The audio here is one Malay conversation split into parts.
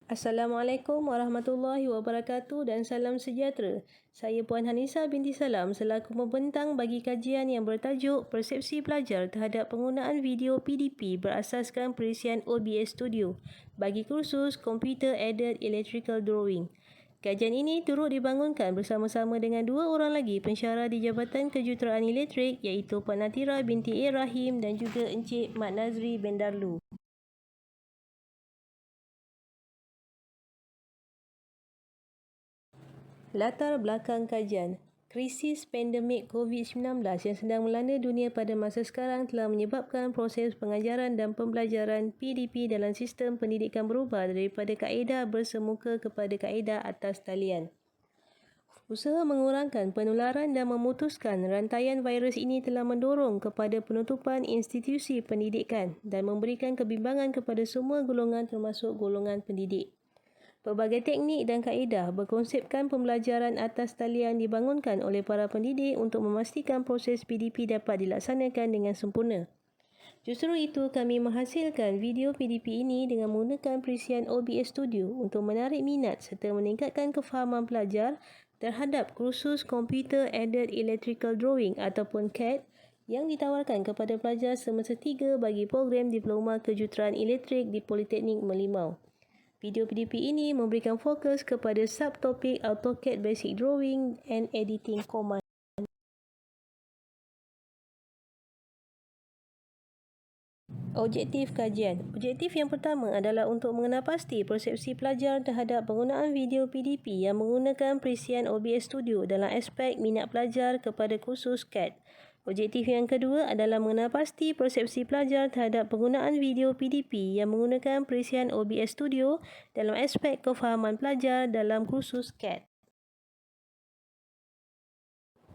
Assalamualaikum warahmatullahi wabarakatuh dan salam sejahtera. Saya Puan Hanisa binti Salam selaku pembentang bagi kajian yang bertajuk Persepsi Pelajar terhadap penggunaan video PDP berasaskan perisian OBS Studio bagi kursus Computer Aided Electrical Drawing. Kajian ini turut dibangunkan bersama-sama dengan dua orang lagi pensyarah di Jabatan Kejuruteraan Elektrik iaitu Puan Natira binti A. Rahim dan juga Encik Mat Nazri bin Darlu. Latar belakang kajian. Krisis pandemik COVID-19 yang sedang melanda dunia pada masa sekarang telah menyebabkan proses pengajaran dan pembelajaran PDP dalam sistem pendidikan berubah daripada kaedah bersemuka kepada kaedah atas talian. Usaha mengurangkan penularan dan memutuskan rantaian virus ini telah mendorong kepada penutupan institusi pendidikan dan memberikan kebimbangan kepada semua golongan termasuk golongan pendidik. Pelbagai teknik dan kaedah berkonsepkan pembelajaran atas talian dibangunkan oleh para pendidik untuk memastikan proses PDP dapat dilaksanakan dengan sempurna. Justru itu, kami menghasilkan video PDP ini dengan menggunakan perisian OBS Studio untuk menarik minat serta meningkatkan kefahaman pelajar terhadap kursus Computer Aided Electrical Drawing ataupun CAD yang ditawarkan kepada pelajar semester 3 bagi program Diploma Kejuruteraan Elektrik di Politeknik Merlimau. Video PDP ini memberikan fokus kepada subtopik AutoCAD Basic Drawing and Editing Command. Objektif kajian. Objektif yang pertama adalah untuk mengenal pasti persepsi pelajar terhadap penggunaan video PDP yang menggunakan perisian OBS Studio dalam aspek minat pelajar kepada kursus CAD. Objektif yang kedua adalah mengenal pasti persepsi pelajar terhadap penggunaan video PDP yang menggunakan perisian OBS Studio dalam aspek kefahaman pelajar dalam kursus CAD.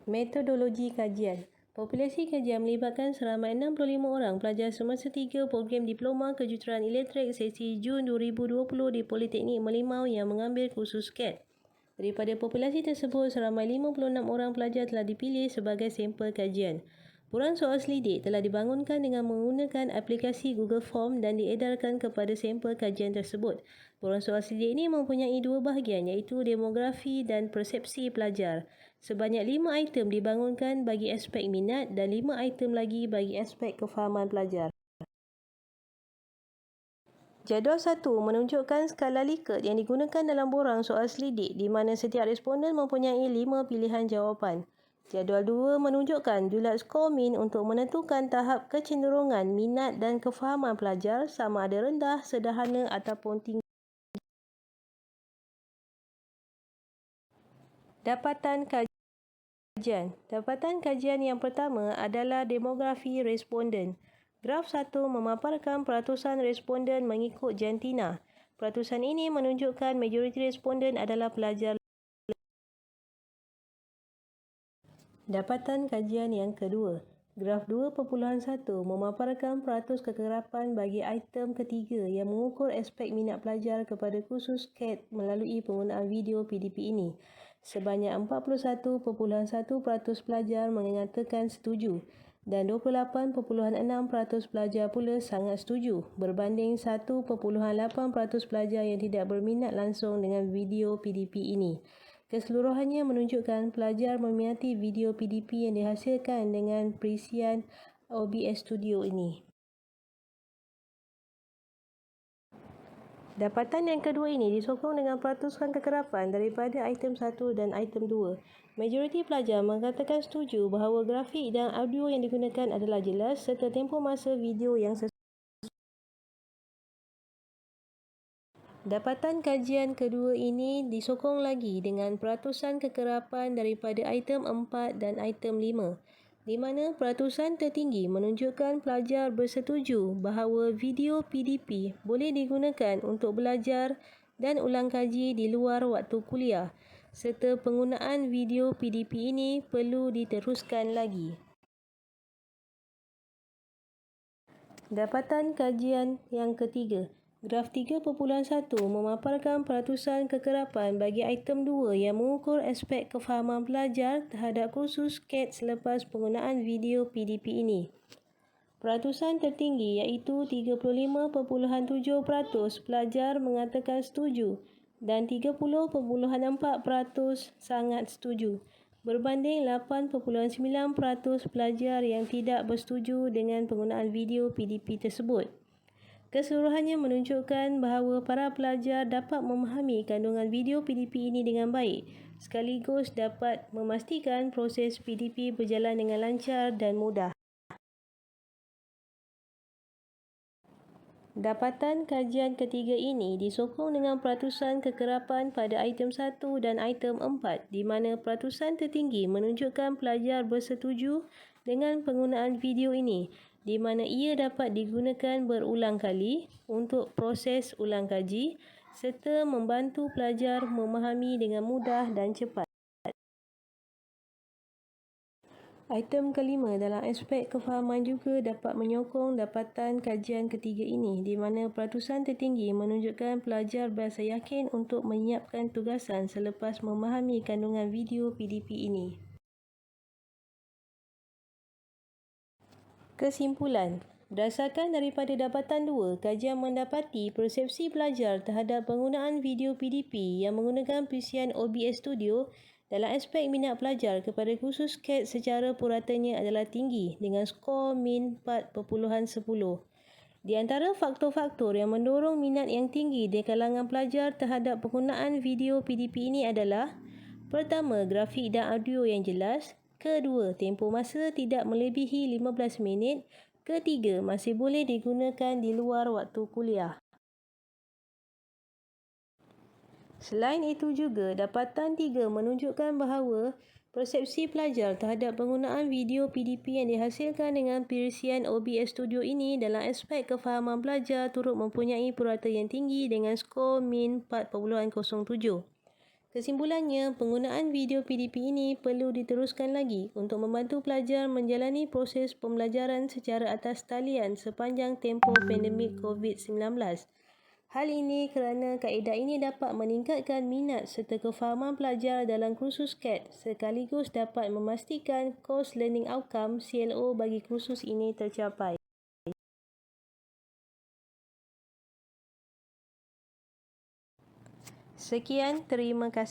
Metodologi kajian. Populasi kajian melibatkan seramai 65 orang pelajar semester 3 program Diploma Kejuruteraan Elektrik sesi Jun 2020 di Politeknik Merlimau yang mengambil kursus CAD. Daripada populasi tersebut, seramai 56 orang pelajar telah dipilih sebagai sampel kajian. Buran soal selidik telah dibangunkan dengan menggunakan aplikasi Google Form dan diedarkan kepada sampel kajian tersebut. Buran soal selidik ini mempunyai dua bahagian iaitu demografi dan persepsi pelajar. Sebanyak 5 item dibangunkan bagi aspek minat dan 5 item lagi bagi aspek kefahaman pelajar. Jadual 1 menunjukkan skala Likert yang digunakan dalam borang soal selidik di mana setiap responden mempunyai 5 pilihan jawapan. Jadual 2 menunjukkan julat skor min untuk menentukan tahap kecenderungan minat dan kefahaman pelajar sama ada rendah, sederhana ataupun tinggi. Dapatan kajian. Dapatan kajian yang pertama adalah demografi responden. Graf 1 memaparkan peratusan responden mengikut jantina. Peratusan ini menunjukkan majoriti responden adalah pelajar. Dapatan kajian yang kedua. Graf 2.1 memaparkan peratus kekerapan bagi item ketiga yang mengukur aspek minat pelajar kepada kursus CAD melalui penggunaan video PDP ini. Sebanyak 41.1% pelajar menyatakan setuju dan 28.6% pelajar pula sangat setuju berbanding 1.8% pelajar yang tidak berminat langsung dengan video PDP ini. Keseluruhannya menunjukkan pelajar meminati video PDP yang dihasilkan dengan perisian OBS Studio ini. Dapatan yang kedua ini disokong dengan peratusan kekerapan daripada item 1 dan item 2. Majoriti pelajar mengatakan setuju bahawa grafik dan audio yang digunakan adalah jelas serta tempoh masa video yang sesuai. Dapatan kajian kedua ini disokong lagi dengan peratusan kekerapan daripada item 4 dan item 5. Di mana peratusan tertinggi menunjukkan pelajar bersetuju bahawa video PDP boleh digunakan untuk belajar dan ulang kaji di luar waktu kuliah serta penggunaan video PDP ini perlu diteruskan lagi. Dapatan kajian yang ketiga. Graf 3.1 memaparkan peratusan kekerapan bagi item 2 yang mengukur aspek kefahaman pelajar terhadap kursus CAD selepas penggunaan video PDP ini. Peratusan tertinggi iaitu 35.7% pelajar mengatakan setuju dan 30.4% sangat setuju, berbanding 8.9% pelajar yang tidak bersetuju dengan penggunaan video PDP tersebut. Keseluruhannya menunjukkan bahawa para pelajar dapat memahami kandungan video PDP ini dengan baik, sekaligus dapat memastikan proses PDP berjalan dengan lancar dan mudah. Dapatan kajian ketiga ini disokong dengan peratusan kekerapan pada item 1 dan item 4, di mana peratusan tertinggi menunjukkan pelajar bersetuju dengan penggunaan video ini, di mana ia dapat digunakan berulang kali untuk proses ulang kaji serta membantu pelajar memahami dengan mudah dan cepat. Item kelima dalam aspek kefahaman juga dapat menyokong dapatan kajian ketiga ini, di mana peratusan tertinggi menunjukkan pelajar berasa yakin untuk menyiapkan tugasan selepas memahami kandungan video PDP ini. Kesimpulan, berdasarkan daripada dapatan 2, kajian mendapati persepsi pelajar terhadap penggunaan video PDP yang menggunakan PCN OBS Studio dalam aspek minat pelajar kepada kursus CAT secara puratanya adalah tinggi dengan skor min 4.10. Di antara faktor-faktor yang mendorong minat yang tinggi di kalangan pelajar terhadap penggunaan video PDP ini adalah: pertama, grafik dan audio yang jelas; kedua, tempoh masa tidak melebihi 15 minit; ketiga, masih boleh digunakan di luar waktu kuliah. Selain itu juga, dapatan 3 menunjukkan bahawa persepsi pelajar terhadap penggunaan video PDP yang dihasilkan dengan PCN OBS Studio ini dalam aspek kefahaman pelajar turut mempunyai purata yang tinggi dengan skor min 4.07. Kesimpulannya, penggunaan video PDP ini perlu diteruskan lagi untuk membantu pelajar menjalani proses pembelajaran secara atas talian sepanjang tempoh pandemik COVID-19. Hal ini kerana kaedah ini dapat meningkatkan minat serta kefahaman pelajar dalam kursus CAT sekaligus dapat memastikan Course Learning Outcome CLO bagi kursus ini tercapai. Sekian, terima kasih.